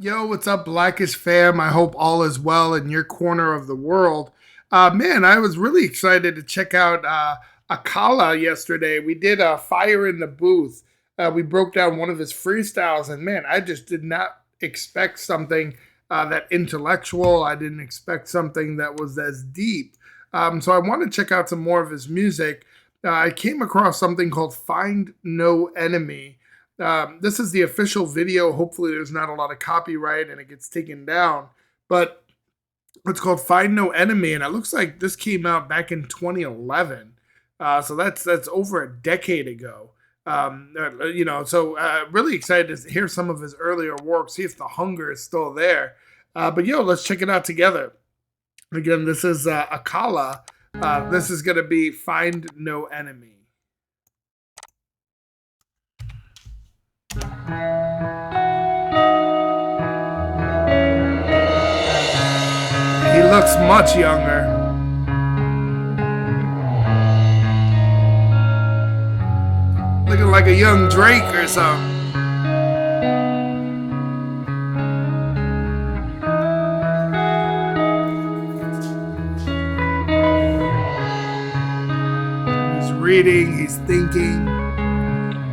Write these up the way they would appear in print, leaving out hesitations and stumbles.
Yo, what's up, Blackish fam? I hope all is well in your corner of the world. Man, I was really excited to check out Akala yesterday. We did a Fire in the Booth. We broke down one of his freestyles, and man, I just did not expect something that intellectual. I didn't expect something that was as deep. So I want to check out some more of his music. I came across something called Find No Enemy. This is the official video. Hopefully, there's not a lot of copyright and it gets taken down. But it's called Find No Enemy, and it looks like this came out back in 2011. So that's over a decade ago. Really excited to hear some of his earlier work, see if the hunger is still there. But let's check it out together. Again, this is Akala. This is going to be Find No Enemy. He looks much younger. Looking like a young Drake or something. He's reading, he's thinking.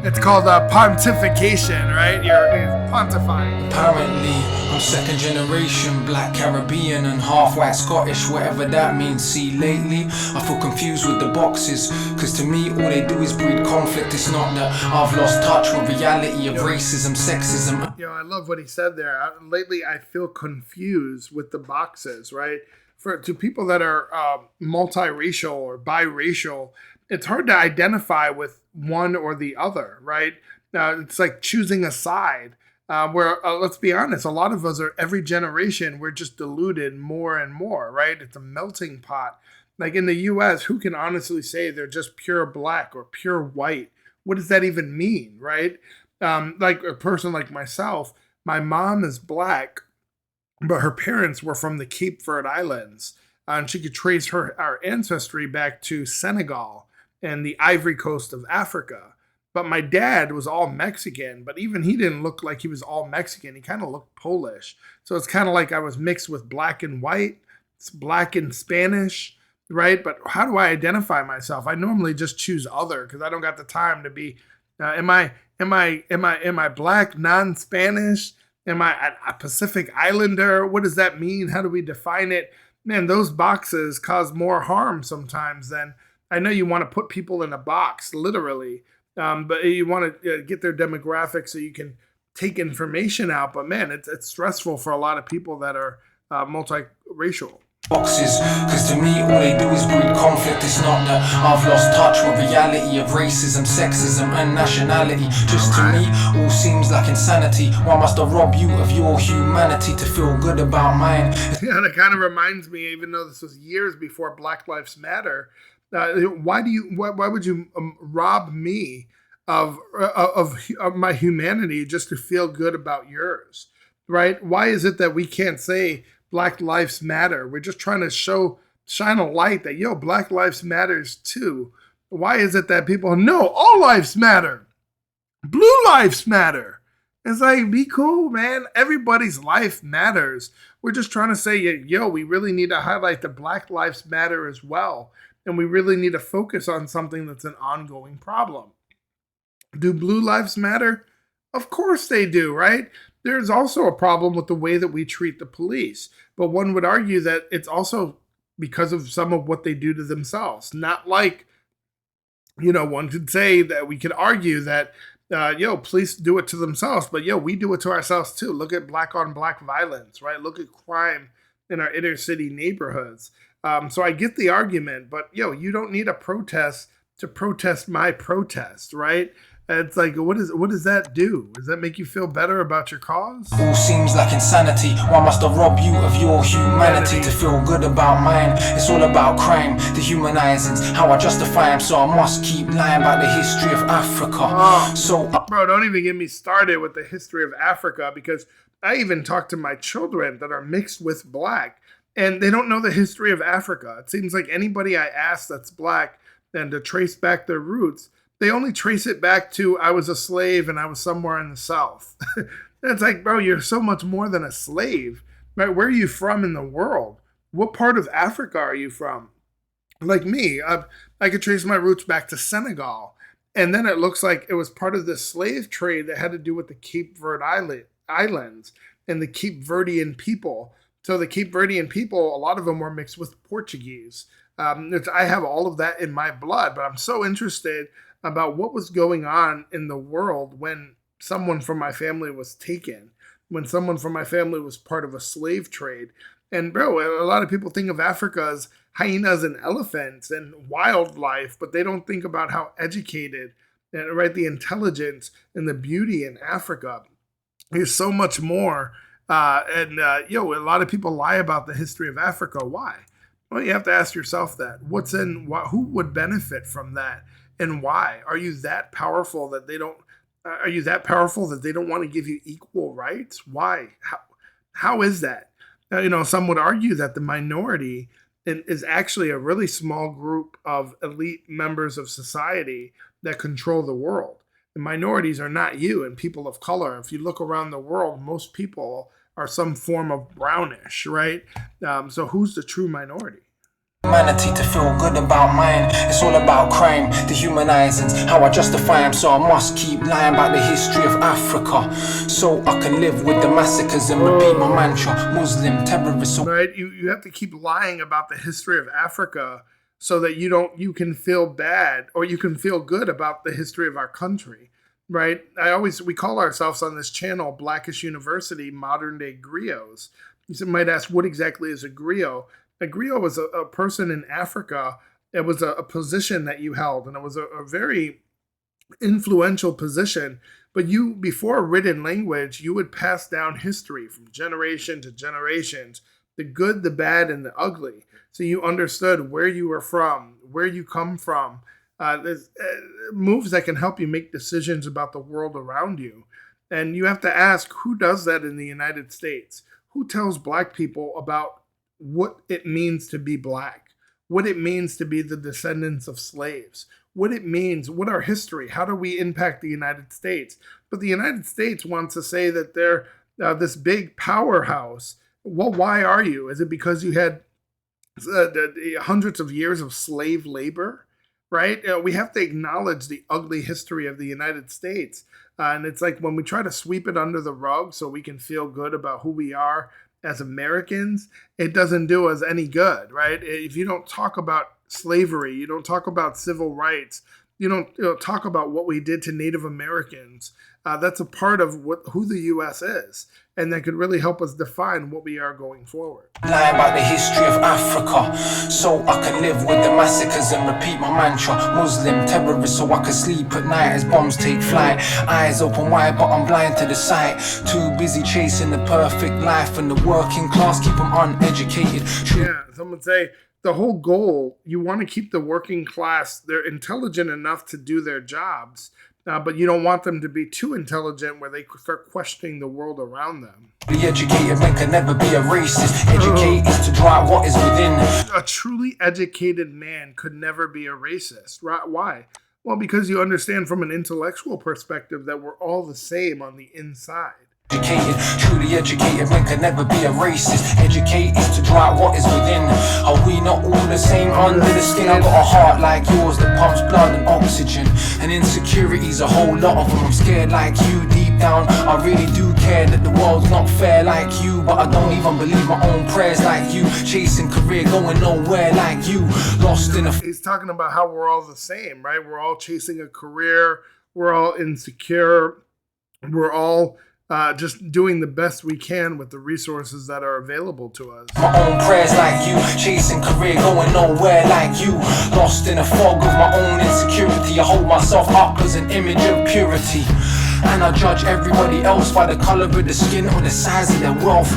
It's called pontification, right? You're pontifying. Apparently, I'm second generation Black Caribbean and half white Scottish, whatever that means. See, lately, I feel confused with the boxes, cause to me, all they do is breed conflict. It's not that I've lost touch with reality of racism, sexism. I love what he said there. Lately, I feel confused with the boxes, right? To people that are multiracial or biracial, it's hard to identify with one or the other, right? It's like choosing a side. Let's be honest, a lot of us are every generation, we're just diluted more and more, right? It's a melting pot. Like in the US, who can honestly say they're just pure black or pure white? What does that even mean, right? Like a person like myself, my mom is black, but her parents were from the Cape Verde Islands. And she could trace our ancestry back to Senegal and the Ivory Coast of Africa. But my dad was all Mexican, but even he didn't look like he was all Mexican. He kind of looked Polish. So it's kind of like I was mixed with black and white, it's black and Spanish, right? But how do I identify myself? I normally just choose other because I don't got the time to be. Am I black, non-Spanish? Am I a Pacific Islander? What does that mean? How do we define it? Man, those boxes cause more harm sometimes than. I know you want to put people in a box, literally, but you want to get their demographics so you can take information out. But man, it's stressful for a lot of people that are multiracial. Boxes, cause to me all they do is breed conflict. It's not that I've lost touch with reality of racism, sexism and nationality. Just to me all seems like insanity. Why must I rob you of your humanity to feel good about mine? Yeah, that kind of reminds me, even though this was years before Black Lives Matter, why would you rob me of my humanity just to feel good about yours, right? Why is it that we can't say Black Lives Matter? We're just trying to shine a light that Black Lives Matters too. Why is it that people no, all lives matter, blue lives matter? It's like, be cool, man. Everybody's life matters. We're just trying to say, we really need to highlight that Black Lives Matter as well. And we really need to focus on something that's an ongoing problem. Do blue lives matter? Of course they do, right? There's also a problem with the way that we treat the police. But one would argue that it's also because of some of what they do to themselves. Not like, one could say that we could argue that, police do it to themselves. But, we do it to ourselves too. Look at black on black violence, right? Look at crime in our inner city neighborhoods. So I get the argument, but you don't need a protest to protest my protest, right? It's like, what does that do? Does that make you feel better about your cause? All seems like insanity. Why must I rob you of your humanity to feel good about mine? It's all about crime, dehumanizing, how I justify them. So I must keep lying about the history of Africa. Bro, don't even get me started with the history of Africa, because I even talk to my children that are mixed with black, and they don't know the history of Africa. It seems like anybody I ask that's black and to trace back their roots, they only trace it back to I was a slave and I was somewhere in the South. And it's like, bro, you're so much more than a slave, right? Where are you from in the world? What part of Africa are you from? Like me, I could trace my roots back to Senegal. And then it looks like it was part of the slave trade that had to do with the Cape Verde Islands and the Cape Verdean people. So the Cape Verdean people, a lot of them were mixed with Portuguese. I have all of that in my blood, but I'm so interested about what was going on in the world when someone from my family was taken, when someone from my family was part of a slave trade. And bro, a lot of people think of Africa as hyenas and elephants and wildlife, but they don't think about how educated and right the intelligence and the beauty in Africa. There's so much more. A lot of people lie about the history of Africa. Why? Well, you have to ask yourself that. Who would benefit from that, and why? Are you that powerful that they don't? Are you that powerful that they don't want to give you equal rights? Why? How is that? Some would argue that the minority is actually a really small group of elite members of society that control the world. The minorities are not you and people of color. If you look around the world, most people are some form of brownish, right? So who's the true minority? Humanity to feel good about mine. It's all about crime, dehumanizing, how I justify them. So I must keep lying about the history of Africa, so I can live with the massacres and repeat my mantra: Muslim terrorists. Right? You have to keep lying about the history of Africa so that you can feel bad or you can feel good about the history of our country. Right? We call ourselves on this channel Blackish University Modern Day Griots. You might ask, what exactly is a griot? A griot was a person in Africa. It was a position that you held, and it was a very influential position. But before written language, you would pass down history from generation to generations, the good, the bad, and the ugly. So you understood where you were from, where you come from. There's moves that can help you make decisions about the world around you. And you have to ask, who does that in the United States? Who tells Black people about what it means to be Black, what it means to be the descendants of slaves, what it means, what our history, how do we impact the United States? But the United States wants to say that they're this big powerhouse. Well, why are you? Is it because you had hundreds of years of slave labor? Right? We have to acknowledge the ugly history of the United States. And it's like when we try to sweep it under the rug so we can feel good about who we are as Americans, it doesn't do us any good, right? If you don't talk about slavery, you don't talk about civil rights, you don't talk about what we did to Native Americans, that's a part of who the U.S. is. And that could really help us define what we are going forward. Lie about the history of Africa, so I can live with the massacres and repeat my mantra: Muslim terrorists, so I can sleep at night as bombs take flight. Eyes open wide, but I'm blind to the sight. Too busy chasing the perfect life, and the working class keep them uneducated. Yeah, some would say the whole goal, you want to keep the working class, they're intelligent enough to do their jobs. But you don't want them to be too intelligent where they start questioning the world around them. The educated man can never be a racist. Educate is to drive what is within. A truly educated man could never be a racist. Right? Why? Well, because you understand from an intellectual perspective that we're all the same on the inside. Educated, truly educated man can never be a racist. Educate is to drive what is within. Are we not all the same under the skin? I got a heart like yours that pumps blood and oxygen. And insecurity's a whole lot of them. I'm scared like you deep down. I really do care that the world's not fair like you, but I don't even believe my own prayers like you. Chasing career, going nowhere like you. Lost in a... He's talking about how we're all the same, right? We're all chasing a career. We're all insecure. We're all... just doing the best we can with the resources that are available to us. My own prayers like you, chasing career, going nowhere like you. Lost in a fog of my own insecurity. I hold myself up as an image of purity, and I judge everybody else by the color of the skin or the size of their wealth.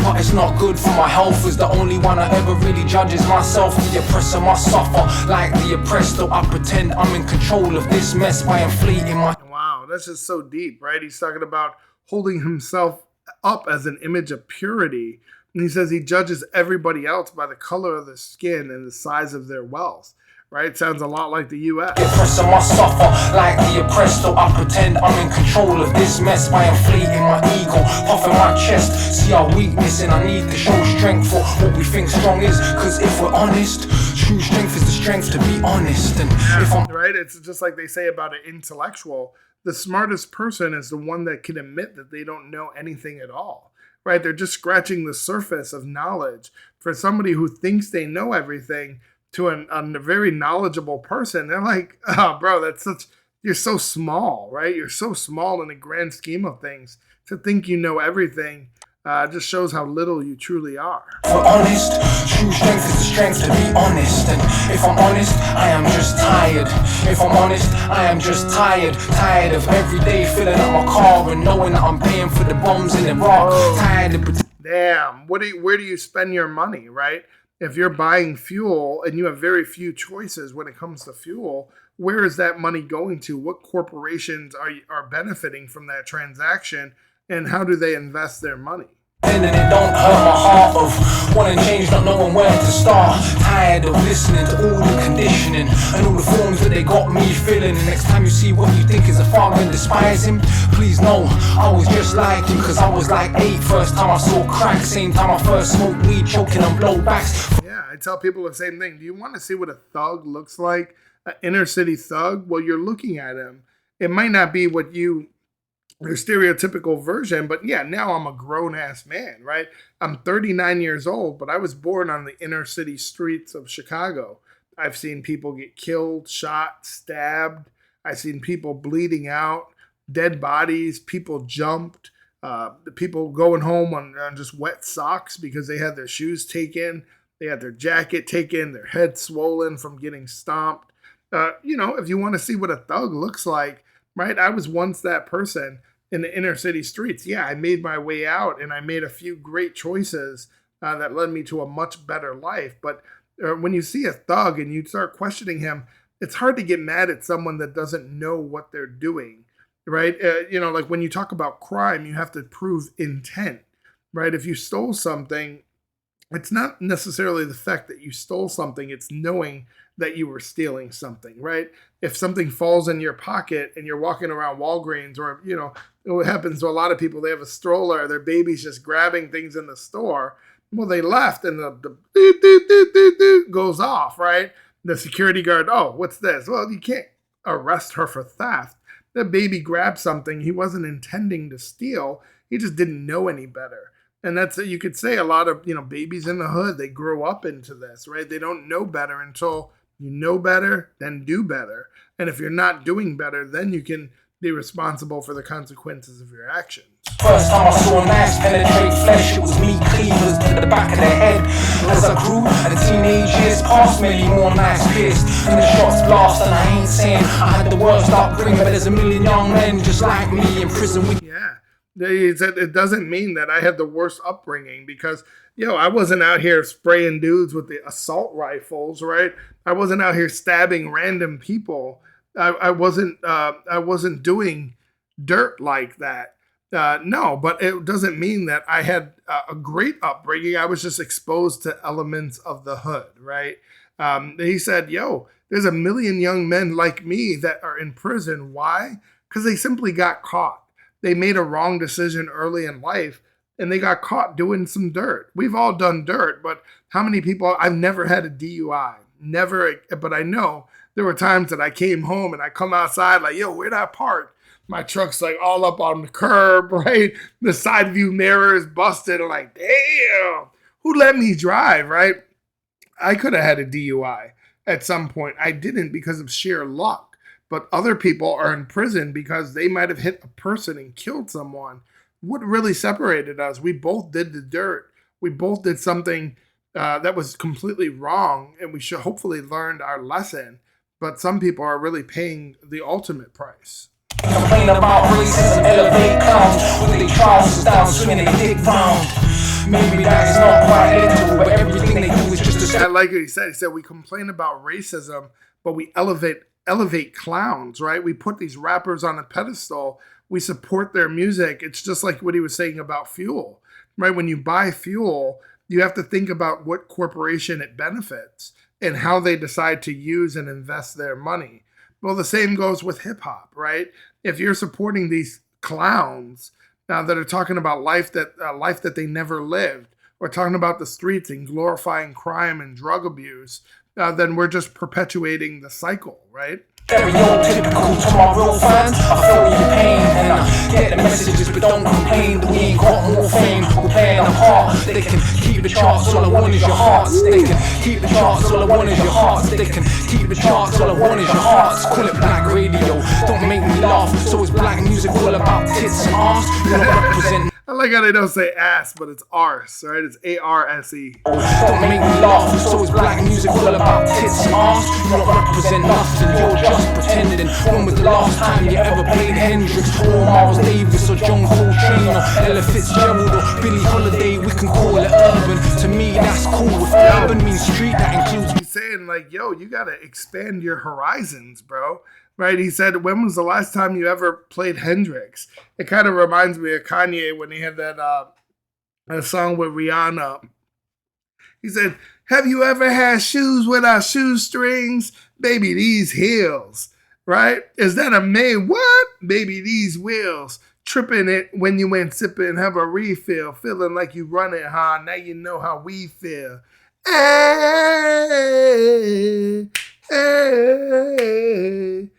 But it's not good for my health, as the only one I ever really judge is myself. The oppressor must suffer like the oppressed, though I pretend I'm in control of this mess by inflating my... Wow, that's just so deep, right? He's talking about holding himself up as an image of purity. And he says he judges everybody else by the color of their skin and the size of their wealth, right? Sounds a lot like the U.S. Oppressor, I suffer like the oppressed, though I pretend I'm in control of this mess by inflating my ego, puffing my chest. See our weakness and I need to show strength for what we think strong is. Cause if we're honest, true strength is the strength to be honest. And if I'm right, it's just like they say about an intellectual. The smartest person is the one that can admit that they don't know anything at all, right? They're just scratching the surface of knowledge. For somebody who thinks they know everything, to a very knowledgeable person, they're like, oh, bro, you're so small, right? You're so small in the grand scheme of things. To think you know everything just shows how little you truly are. If we're honest, true strength is the strength to be honest. And if I'm honest, I am just tired. If I'm honest, I am just tired. Tired of every day filling up my car and knowing that I'm paying for the bombs in Iraq. Tired of damn, where do you spend your money, right? If you're buying fuel and you have very few choices when it comes to fuel, where is that money going to? What corporations are benefiting from that transaction, and how do they invest their money? And it don't hurt my heart of wanting change, not knowing where to start. Tired of listening to all the conditioning and all the forms that they got me filling. And next time you see what you think is a father and despise him, please know I was just like him. Cause I was like 8, first time I saw crack, same time I first smoked weed, choking on blowbacks. Yeah, I tell people the same thing. Do you want to see what a thug looks like? An inner city thug? Well, you're looking at him. It might not be what your stereotypical version, but yeah, now I'm a grown-ass man, right? I'm 39 years old, but I was born on the inner city streets of Chicago. I've seen people get killed, shot, stabbed. I've seen people bleeding out, dead bodies, people jumped, the people going home on just wet socks because they had their shoes taken, they had their jacket taken, their head swollen from getting stomped. If you want to see what a thug looks like, right? I was once that person in the inner city streets. Yeah, I made my way out and I made a few great choices that led me to a much better life. But when you see a thug and you start questioning him, it's hard to get mad at someone that doesn't know what they're doing, right? Like when you talk about crime, you have to prove intent, right? If you stole something, it's not necessarily the fact that you stole something, it's knowing that you were stealing something, right? If something falls in your pocket and you're walking around Walgreens, or, what happens to a lot of people, they have a stroller, their baby's just grabbing things in the store. Well, they left and the doot, doot, doot, doot, doot goes off, right? The security guard, oh, what's this? Well, you can't arrest her for theft. The baby grabbed something he wasn't intending to steal. He just didn't know any better. And that's, you could say a lot of, babies in the hood, they grow up into this, right? They don't know better until you know better, then do better. And if you're not doing better, then you can be responsible for the consequences of your actions. First time I saw a knife penetrate flesh, it was meat cleavers to the back of the head. As I grew and the teenage years passed, many more knives pierced and the shots blast. And I ain't saying I had the worst upbringing, but there's a million young men just like me in prison. Yeah. He said it doesn't mean that I had the worst upbringing because, I wasn't out here spraying dudes with the assault rifles, right? I wasn't out here stabbing random people. I wasn't doing dirt like that. No, but it doesn't mean that I had a great upbringing. I was just exposed to elements of the hood, right? He said, there's a million young men like me that are in prison. Why? Because they simply got caught. They made a wrong decision early in life and they got caught doing some dirt. We've all done dirt, but how many people, I've never had a DUI, never, but I know there were times that I came home and I come outside like, where'd I park? My truck's like all up on the curb, right? The side view mirror is busted. I'm like, damn, who let me drive, right? I could have had a DUI at some point. I didn't because of sheer luck. But other people are in prison because they might have hit a person and killed someone. What really separated us? We both did the dirt. We both did something that was completely wrong, and we should hopefully learned our lesson. But some people are really paying the ultimate price. Complain about racism, elevate clowns with their trousers down, swinging their dick round. Maybe that is not quite literal, but everything they do is just I like what he said. He said we complain about racism, but we elevate clowns, right? We put these rappers on a pedestal. We support their music. It's just like what he was saying about fuel, right? When you buy fuel, you have to think about what corporation it benefits. in how they decide to use and invest their money. Well, the same goes with hip hop, right? If you're supporting these clowns that are talking about life that they never lived, or talking about the streets and glorifying crime and drug abuse, then we're just perpetuating the cycle, right? Stereotypical to my real fans, I feel your pain and I get the messages but don't complain that we ain't got more fame. We're playing a part, they can keep the charts, all I want is your hearts. They can keep the charts, all I want is your hearts. They can keep the charts, all I want is your hearts. Call it black radio, don't make me laugh. So is black music all about tits and arse? You're not representing. I like how they don't say ass, but it's arse, right? It's A-R-S-E. Don't make me laugh, so is black music all about tits and arse? You don't represent nothing, you're just pretending. When was the last time you ever played Hendrix or Miles Davis or John Coltrane or Ella Fitzgerald or Billie Holiday? We can call it urban, to me that's cool. If urban means street, that includes. He's saying like, yo, you gotta expand your horizons, bro. Right, he said, when was the last time you ever played Hendrix? It kind of reminds me of Kanye when he had that song with Rihanna. He said, have you ever had shoes without shoestrings? Baby, these heels, right? Is that a man? What? Baby, these wheels. Tripping it when you went sipping, have a refill. Feeling like you run it, huh? Now you know how we feel. Hey, hey.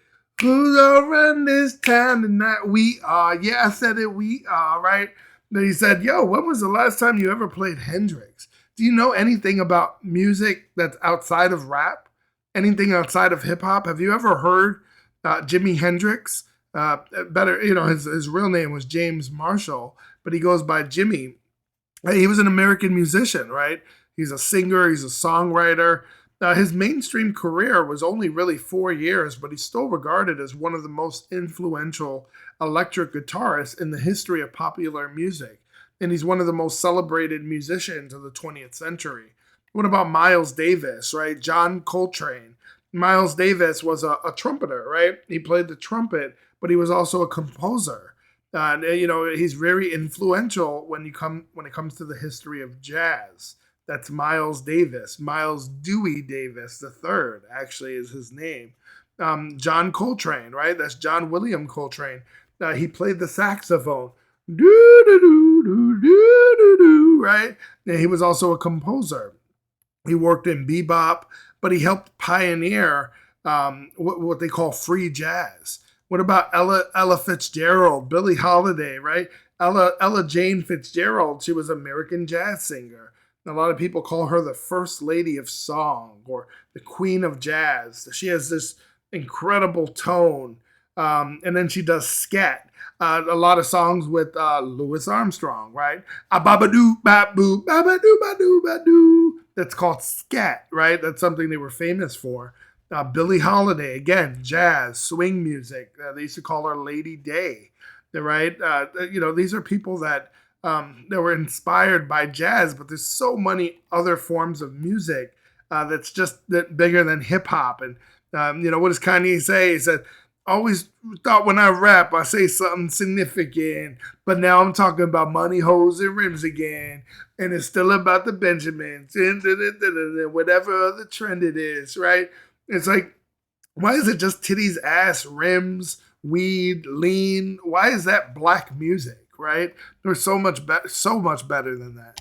Who's gonna run this town tonight? We are. Yeah, I said it. We are, right? Then he said, yo, when was the last time you ever played Hendrix? Do you know anything about music that's outside of rap? Anything outside of hip hop? Have you ever heard Jimi Hendrix? His real name was James Marshall, but he goes by Jimmy. He was an American musician, right? He's a singer. He's a songwriter. His mainstream career was only really 4 years, but he's still regarded as one of the most influential electric guitarists in the history of popular music. And he's one of the most celebrated musicians of the 20th century. What about Miles Davis, right? John Coltrane. Miles Davis was a trumpeter, right? He played the trumpet, but he was also a composer. He's very influential when it comes to the history of jazz. That's Miles Davis. Miles Dewey Davis III, actually, is his name. John Coltrane, right? That's John William Coltrane. He played the saxophone. Do-do-do-do-do-do-do, right? And he was also a composer. He worked in bebop, but he helped pioneer what they call free jazz. What about Ella Fitzgerald, Billie Holiday, right? Ella Jane Fitzgerald, she was an American jazz singer. A lot of people call her the first lady of song or the queen of jazz. She has this incredible tone. And then she does scat. A lot of songs with Louis Armstrong, right? Ba-ba-doo, ba-boo, ba-ba-doo, ba-doo, ba-doo. That's called scat, right? That's something they were famous for. Billie Holiday, again, jazz, swing music. They used to call her Lady Day, right? These are people that were inspired by jazz, but there's so many other forms of music that's just bigger than hip hop. And what does Kanye say? He said, always thought when I rap, I say something significant, but now I'm talking about money, hoes, and rims again. And it's still about the Benjamins, and whatever other trend it is, right? It's like, why is it just titties, ass, rims, weed, lean? Why is that black music? Right? There's so much better than that.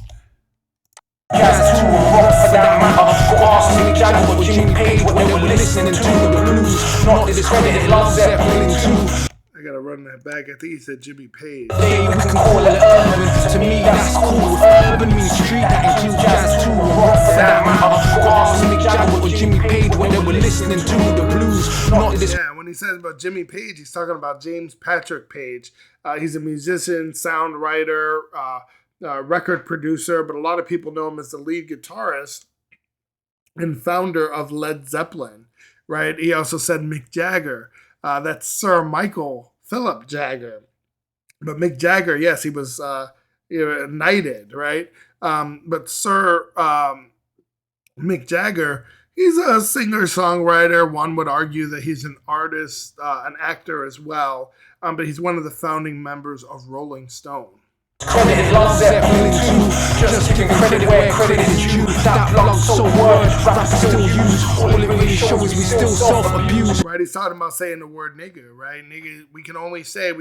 Jazz to rock for that matter. Go ask me Jagger what Jimmy paid when they were listening to the blues. Not to discredit it, Love Zeppelin too. I gotta run that back. I think he said Jimmy Page. They we can call it urban. To me that's cool. Urban means street, that includes jazz to rock for that matter. Go ask me Jagger what Jimmy paid when they were listening to the blues. Not to discredit. Yeah, when he says about Jimmy Page, he's talking about James Patrick Page. He's a musician, sound writer, record producer, but a lot of people know him as the lead guitarist and founder of Led Zeppelin, right? He also said Mick Jagger. That's Sir Michael Philip Jagger. But Mick Jagger, yes, he was knighted, right? But Sir Mick Jagger, he's a singer-songwriter. One would argue that he's an artist, an actor as well. But he's one of the founding members of Rolling Stone. Credit Love Zeppelin too. Just giving credit where credit is due. That blunt so word, rap still used. All it really shows is we still self-abuse. Right, he's talking about saying the word nigga, right? Nigga, we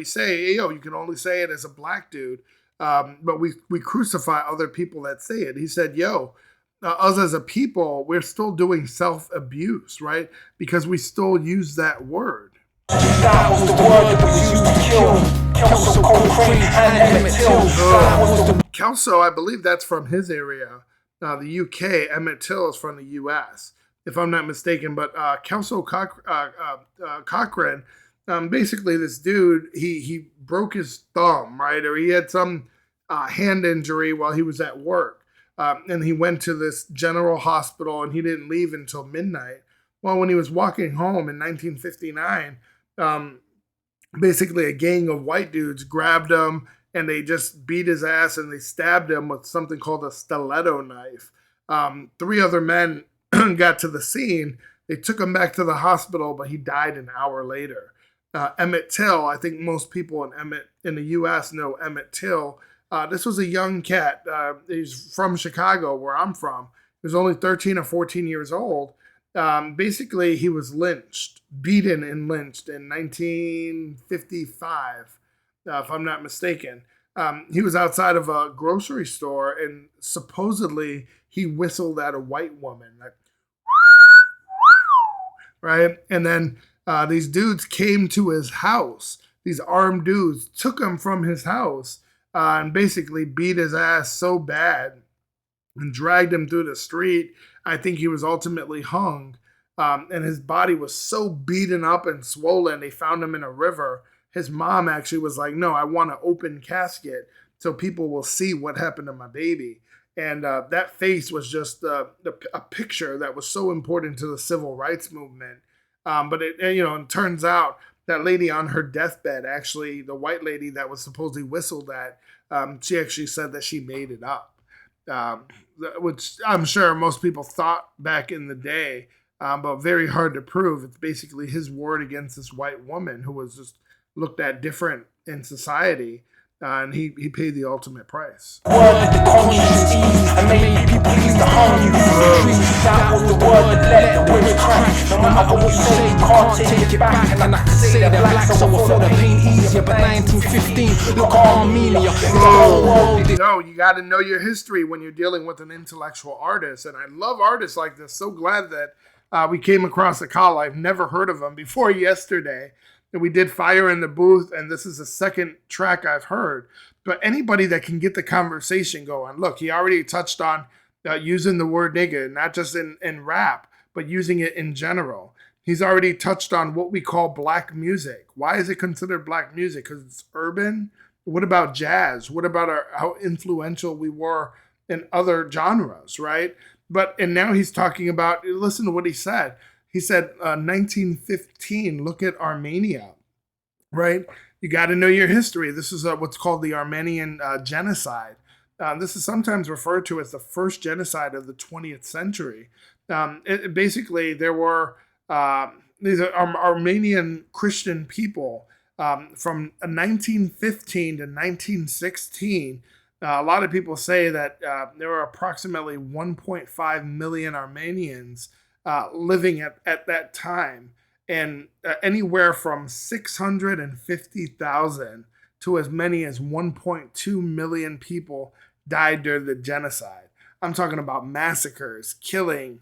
say, hey, yo, you can only say it as a black dude. But we crucify other people that say it. He said, yo, us as a people, we're still doing self-abuse, right? Because we still use that word. That was the word that was used to kill Kelso, Cochrane, and Emmett Till. Kelso, I believe that's from his area, the UK. Emmett Till is from the US, if I'm not mistaken. But Kelso Cochrane, basically this dude, he broke his thumb, right? Or he had some hand injury while he was at work. And he went to this general hospital and he didn't leave until midnight. Well, when he was walking home in 1959, basically a gang of white dudes grabbed him and they just beat his ass and they stabbed him with something called a stiletto knife. 3 other men got to the scene. They took him back to the hospital, but he died an hour later. Emmett Till, I think most people in the U.S. know Emmett Till. This was a young cat. He's from Chicago, where I'm from. He was only 13 or 14 years old. Basically, he was beaten and lynched in 1955, if I'm not mistaken. He was outside of a grocery store, and supposedly he whistled at a white woman, like, right? And then these dudes came to his house. These armed dudes took him from his house and basically beat his ass so bad and dragged him through the street. I think he was ultimately hung. And his body was so beaten up and swollen, they found him in a river. His mom actually was like, no, I want an open casket so people will see what happened to my baby. And that face was just a picture that was so important to the civil rights movement. But it turns out that lady on her deathbed, actually, the white lady that was supposedly whistled at, she actually said that she made it up, which I'm sure most people thought back in the day, but very hard to prove. It's basically his word against this white woman who was just looked at different in society. And he paid the ultimate price. Word the conscience ease and made people please to harm you. That was the word let the words crash. No matter what you say, you can't take it back. And I can say that black so I feel the pain easier. But 1915, look at Armenia. No, you got to know your history when you're dealing with an intellectual artist. And I love artists like this. So glad that we came across Akala. I've never heard of him before yesterday. And we did Fire in the Booth, and this is the second track I've heard. But anybody that can get the conversation going, look, he already touched on using the word nigga, not just in rap, but using it in general. He's already touched on what we call black music. Why is it considered black music? Because it's urban? What about jazz? What about how influential we were in other genres, right? And now he's talking about, listen to what he said. He said 1915, look at Armenia, right? You got to know your history. This is what's called the Armenian genocide. This is sometimes referred to as the first genocide of the 20th century. Basically, there were these Armenian Christian people from 1915 to 1916. A lot of people say that there were approximately 1.5 million Armenians living at that time, and anywhere from 650,000 to as many as 1.2 million people died during the genocide. I'm talking about massacres, killing,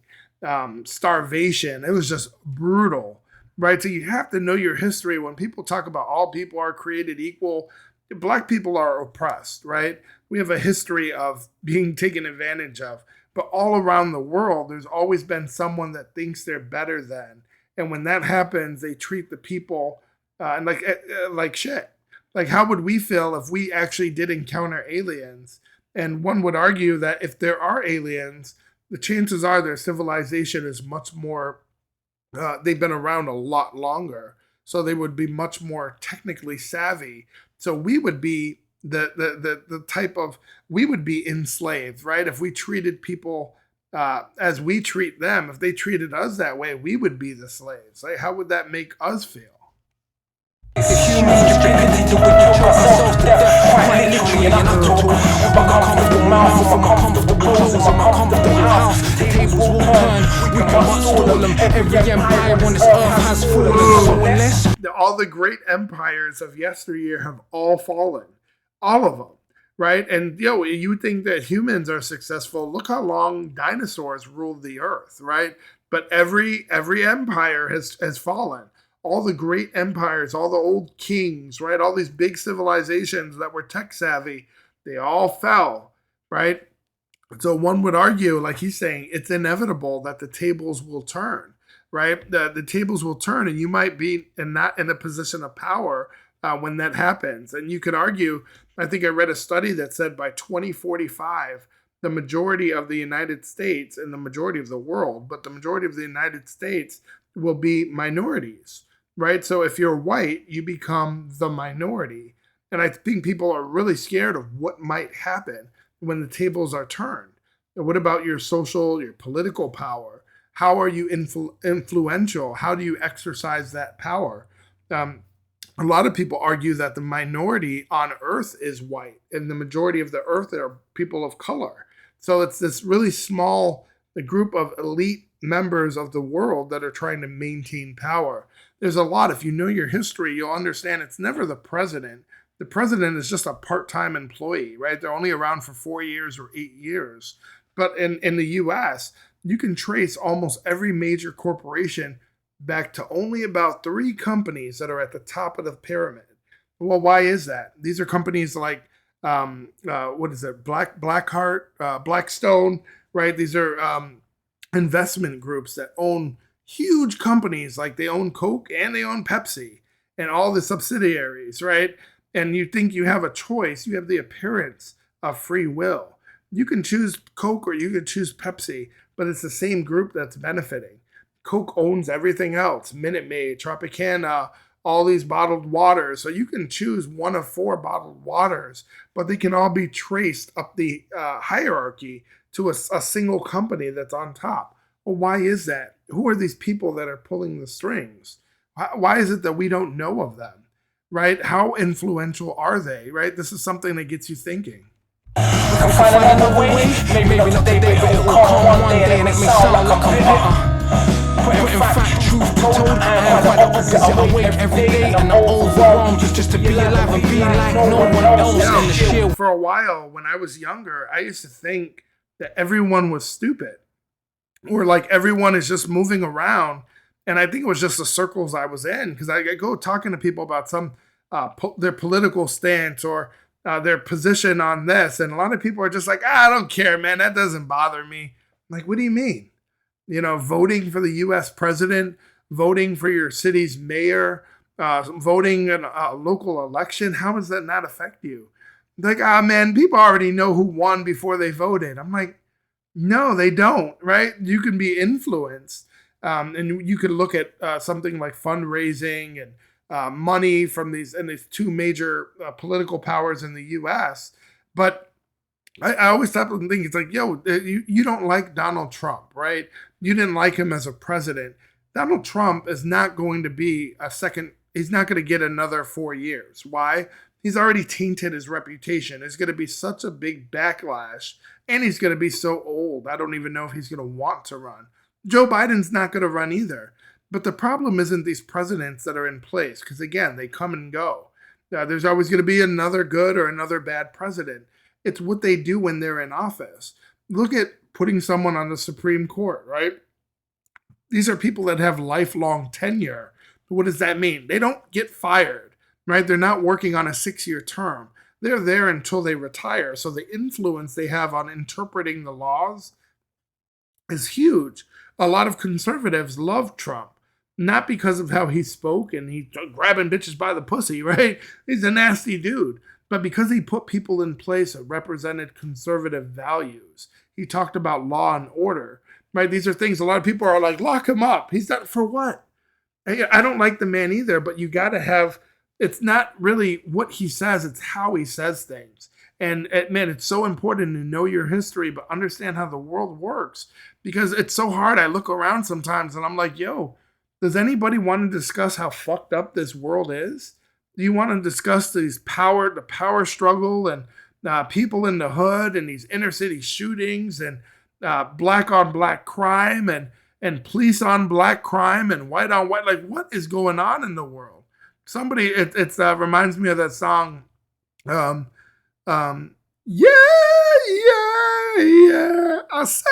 starvation. It was just brutal, right? So you have to know your history. When people talk about all people are created equal, black people are oppressed, right? We have a history of being taken advantage of. But all around the world, there's always been someone that thinks they're better than. And when that happens, they treat the people like shit. Like, how would we feel if we actually did encounter aliens? And one would argue that if there are aliens, the chances are their civilization is much more, they've been around a lot longer. So they would be much more technically savvy. So we would be the type of, we would be enslaved, right? If we treated people as we treat them, if they treated us that way, we would be the slaves. Like, how would that make us feel? It's a human stupidity to choke ourselves to death, quite literally, and I'm told, with my comfortable mouth from my comfortable clothes and my comfortable house. The tables will turn, we can but stall them. Every empire on this earth has fallen. So unless all the great empires of yesteryear have all fallen. All of them. Right? And you think that humans are successful. Look how long dinosaurs ruled the earth, right? But every empire has fallen. All the great empires, all the old kings, right? All these big civilizations that were tech savvy, they all fell, right? So one would argue, like he's saying, it's inevitable that the tables will turn, right? The tables will turn, and you might be not in a position of power when that happens. And you could argue, I think I read a study that said by 2045, the majority of the United States and the majority of the world, but the majority of the United States will be minorities, right? So if you're white, you become the minority. And I think people are really scared of what might happen when the tables are turned. And what about your social, your political power? How are you influential? How do you exercise that power? A lot of people argue that the minority on earth is white and the majority of the earth are people of color. So it's this really small group of elite members of the world that are trying to maintain power. There's a lot. If you know your history, you'll understand it's never the president. The president is just a part-time employee, right? They're only around for 4 years or 8 years. But in the US, you can trace almost every major corporation back to only about 3 companies that are at the top of the pyramid. Well, why is that? These are companies like, Blackheart, Blackstone, right? These are investment groups that own huge companies, like they own Coke and they own Pepsi and all the subsidiaries, right? And you think you have a choice, you have the appearance of free will. You can choose Coke or you can choose Pepsi, but it's the same group that's benefiting. Coke owns everything else, Minute Maid, Tropicana, all these bottled waters. So you can choose one of 4 bottled waters, but they can all be traced up the hierarchy to a single company that's on top. Well, why is that? Who are these people that are pulling the strings? Why is it that we don't know of them, right? How influential are they, right? This is something that gets you thinking. we can find another way. Maybe not today, but it'll come one day and it may sound like I'm bitter. But in fact, truth be told, I am quite the opposite. I wake every day and I'm overwhelmed just to be alive and be like no one else in the shit. For a while, when I was younger, I used to think that everyone was stupid, or like everyone is just moving around. And I think it was just the circles I was in, because I go talking to people about some their political stance or their position on this, and a lot of people are just like, I don't care, man, that doesn't bother me. I'm like, what do you mean? Voting for the U.S. president, voting for your city's mayor, voting in a local election, how does that not affect you? Like, man, people already know who won before they voted. I'm like, no, they don't, right? You can be influenced. And you could look at something like fundraising and money from these 2 major political powers in the U.S. But I always stop and think, it's like, you don't like Donald Trump, right? You didn't like him as a president. Donald Trump is not going to be he's not going to get another 4 years. Why? He's already tainted his reputation. There's going to be such a big backlash, and he's going to be so old. I don't even know if he's going to want to run. Joe Biden's not going to run either. But the problem isn't these presidents that are in place, because again, they come and go. There's always going to be another good or another bad president. It's what they do when they're in office. Look at putting someone on the Supreme Court, right? These are people that have lifelong tenure. But what does that mean? They don't get fired, right? They're not working on a 6-year term. They're there until they retire. So the influence they have on interpreting the laws is huge. A lot of conservatives love Trump, not because of how he spoke and he's grabbing bitches by the pussy, right? He's a nasty dude. But because he put people in place that represented conservative values. He talked about law and order, right? These are things a lot of people are like, lock him up. He's not for what? I don't like the man either, but you got to have, it's not really what he says, it's how he says things. And man, it's so important to know your history, but understand how the world works, because it's so hard. I look around sometimes and I'm like, does anybody want to discuss how fucked up this world is? Do you want to discuss the power struggle and people in the hood and these inner city shootings and black on black crime and police on black crime and white on white. Like, what is going on in the world? Somebody, it reminds me of that song. Um, yeah, yeah, yeah. I said,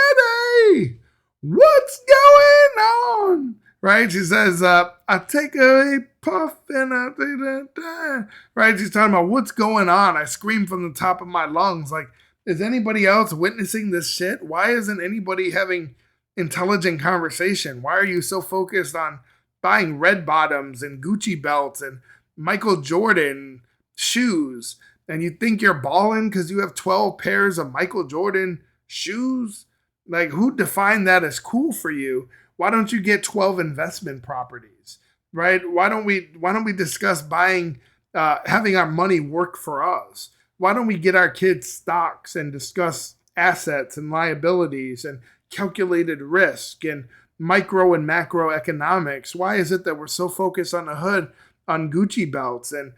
hey, what's going on? Right? She says, I take a puff and I take that. Right? She's talking about what's going on. I scream from the top of my lungs. Like, is anybody else witnessing this shit? Why isn't anybody having intelligent conversation? Why are you so focused on buying red bottoms and Gucci belts and Michael Jordan shoes? And you think you're balling because you have 12 pairs of Michael Jordan shoes? Like, who defined that as cool for you? Why don't you get 12 investment properties, right? Why don't we discuss buying, having our money work for us? Why don't we get our kids stocks and discuss assets and liabilities and calculated risk and micro and macro economics? Why is it that we're so focused on the hood on Gucci belts and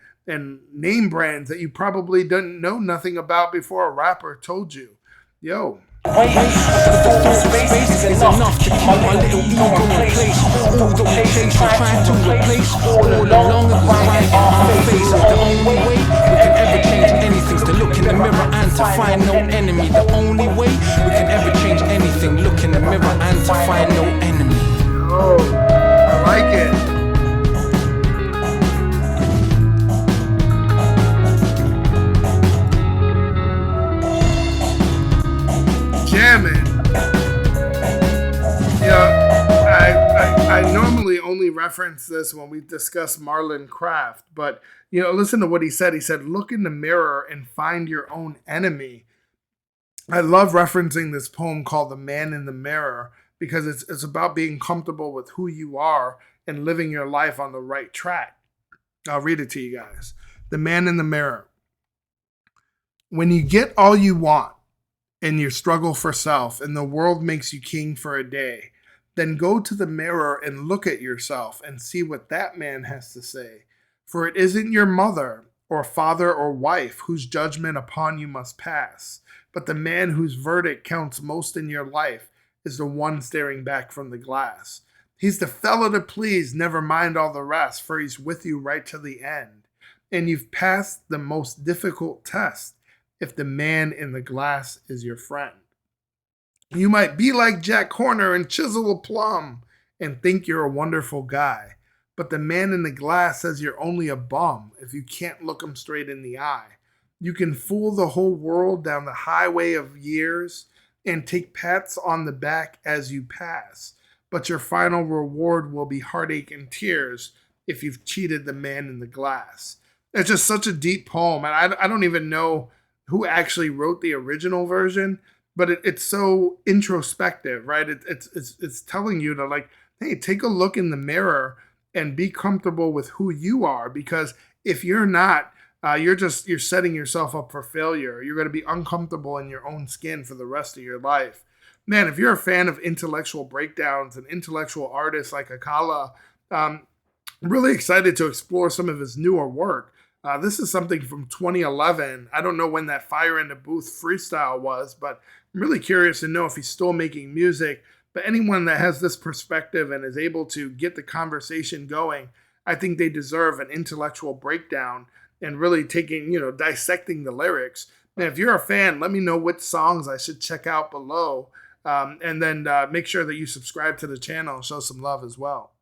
name brands that you probably didn't know nothing about before a rapper told you? Yo. Wait, space is enough to keep my little ego in place. All the chase trying to replace all along the right our face. The only way we can ever change anything is to look in the mirror and to find no enemy. The only way we can ever change anything, look in the mirror and to find no enemy. Oh, I like it. Jamming. I normally only reference this when we discuss Marlon Craft, but listen to what he said. He said, "Look in the mirror and find your own enemy." I love referencing this poem called "The Man in the Mirror" because it's about being comfortable with who you are and living your life on the right track. I'll read it to you guys. The Man in the Mirror. When you get all you want, and your struggle for self, and the world makes you king for a day, then go to the mirror and look at yourself and see what that man has to say. For it isn't your mother or father or wife whose judgment upon you must pass, but the man whose verdict counts most in your life is the one staring back from the glass. He's the fellow to please, never mind all the rest, for he's with you right to the end. And you've passed the most difficult test if the man in the glass is your friend. You might be like Jack Horner and chisel a plum and think you're a wonderful guy, but the man in the glass says you're only a bum if you can't look him straight in the eye. You can fool the whole world down the highway of years and take pats on the back as you pass, but your final reward will be heartache and tears if you've cheated the man in the glass. It's just such a deep poem, and I don't even know who actually wrote the original version, but it's so introspective, right? It's telling you to, like, hey, take a look in the mirror and be comfortable with who you are, because if you're not, you're setting yourself up for failure. You're going to be uncomfortable in your own skin for the rest of your life. Man, if you're a fan of intellectual breakdowns and intellectual artists like Akala, I'm really excited to explore some of his newer work. This is something from 2011. I don't know when that Fire in the Booth freestyle was, but I'm really curious to know if he's still making music. But anyone that has this perspective and is able to get the conversation going, I think they deserve an intellectual breakdown and really dissecting the lyrics. And if you're a fan, let me know which songs I should check out below. And then make sure that you subscribe to the channel and show some love as well.